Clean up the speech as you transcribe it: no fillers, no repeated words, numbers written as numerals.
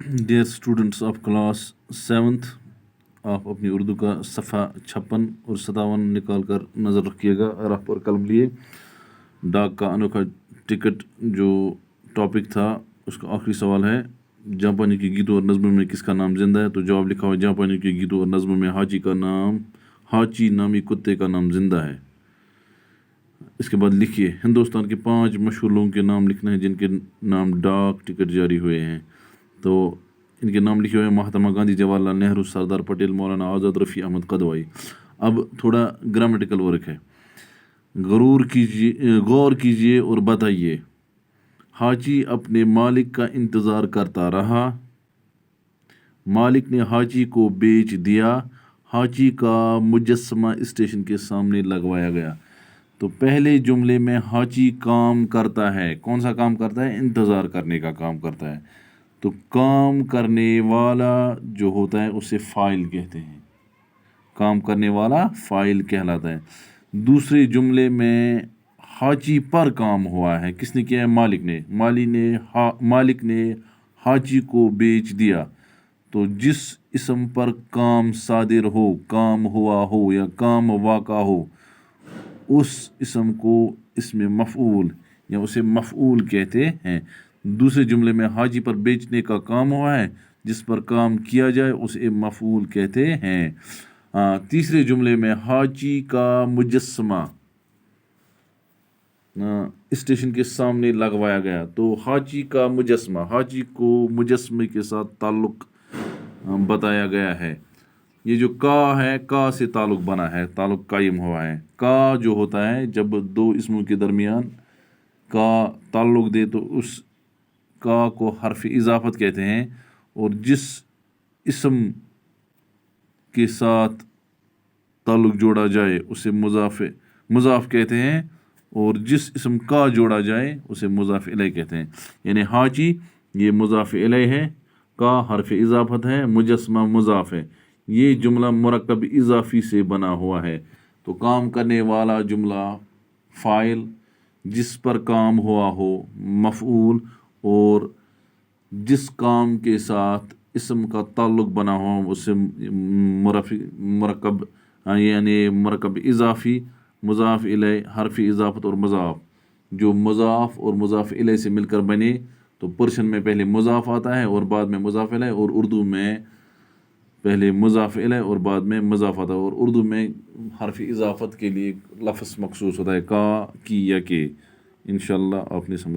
Dear students of class 7th, आप अपनी उर्दू का सफ़ा 56 और 57 निकाल कर नज़र रखिएगा और आप पर कलम लिए। डाक का अनोखा टिकट जो टॉपिक था उसका आखिरी सवाल है, जापानी के गीतों और नज़्मों में किसका नाम जिंदा है? तो जवाब लिखा हुआ है, जापानी के गीतों और नज़्मों में हाची नामी कुत्ते का नाम जिंदा है। इसके बाद लिखिए, हिंदुस्तान के 5 मशहूर लोगों के नाम लिखने हैं जिनके नाम डाक टिकट जारी हुए हैं। तो इनके नाम लिखे हुए हैं महात्मा गांधी, जवाहरलाल नेहरू, सरदार पटेल, मौलाना आज़ाद, रफ़ी अहमद क़दवाई। अब थोड़ा ग्रामेटिकल वर्क है, गौर कीजिए और बताइए। हाची अपने मालिक का इंतज़ार करता रहा, मालिक ने हाची को बेच दिया, हाची का मुजस्समा स्टेशन के सामने लगवाया गया। तो पहले जुमले में हाची काम करता है, कौन सा काम करता है? इंतज़ार करने का काम करता है। तो काम करने वाला जो होता है उसे फ़ाइल कहते हैं, काम करने वाला फ़ाइल कहलाता है। दूसरे जुमले में हाची पर काम हुआ है, किसने किया है? मालिक ने। मालिक ने हाची को बेच दिया। तो जिस इसम पर काम सादिर हो, काम हुआ हो या काम वाक़ा हो, उस इसम को इसमें मफ़ऊल या उसे मफ़ऊल कहते हैं। दूसरे जुमले में हाजी पर बेचने का काम हुआ है, जिस पर काम किया जाए उसे मफ़ऊल कहते हैं। तीसरे जुमले में हाजी का मुजस्समा स्टेशन के सामने लगवाया गया। तो हाजी का मुजस्समा, हाजी को मुजस्समे के साथ ताल्लुक़ बताया गया है। ये जो का है, का से ताल्लुक़ बना है, ताल्लुक़ कायम हुआ है। का जो होता है जब दो इसमों के दरमियान का ताल्लुक़ दे तो उस का को हर्फ इजाफत कहते हैं। और जिस इसम के साथ ताल्लुक़ जोड़ा जाए उसे मुज़ाफ़ कहते हैं, और जिस इसम का जोड़ा जाए उसे मुज़ाफ़ इलैह कहते हैं। यानी हाजी ये मुज़ाफ़ इलैह है, का हर्फ इजाफत है, मुजस्समा मुज़ाफ़ है। ये जुमला मुरक्कब इजाफ़ी से बना हुआ है। तो काम करने वाला जुमला फ़ाइल, जिस पर काम हुआ हो मफ़ऊल, और जिस काम के साथ इसम का ताल्लुक़ बना हुआ उससे मुरक्कब यानी मुरक्कब इजाफ़ी, मुज़ाफ़ इलैह, हर्फ इजाफ़त और मुज़ाफ़। जो मुज़ाफ़ और मुज़ाफ़ इलैह से मिलकर बने तो पर्शियन में पहले मुज़ाफ़ आता है और बाद में मुज़ाफ़ इलैह, और उर्दू में पहले मुज़ाफ़ इलैह और बाद में मुज़ाफ़ आता है। और उर्दू में हर्फ इजाफ़त के लिए लफ्ज़ मखसूस होता है, का, की या के। इंशाअल्लाह आपने समझ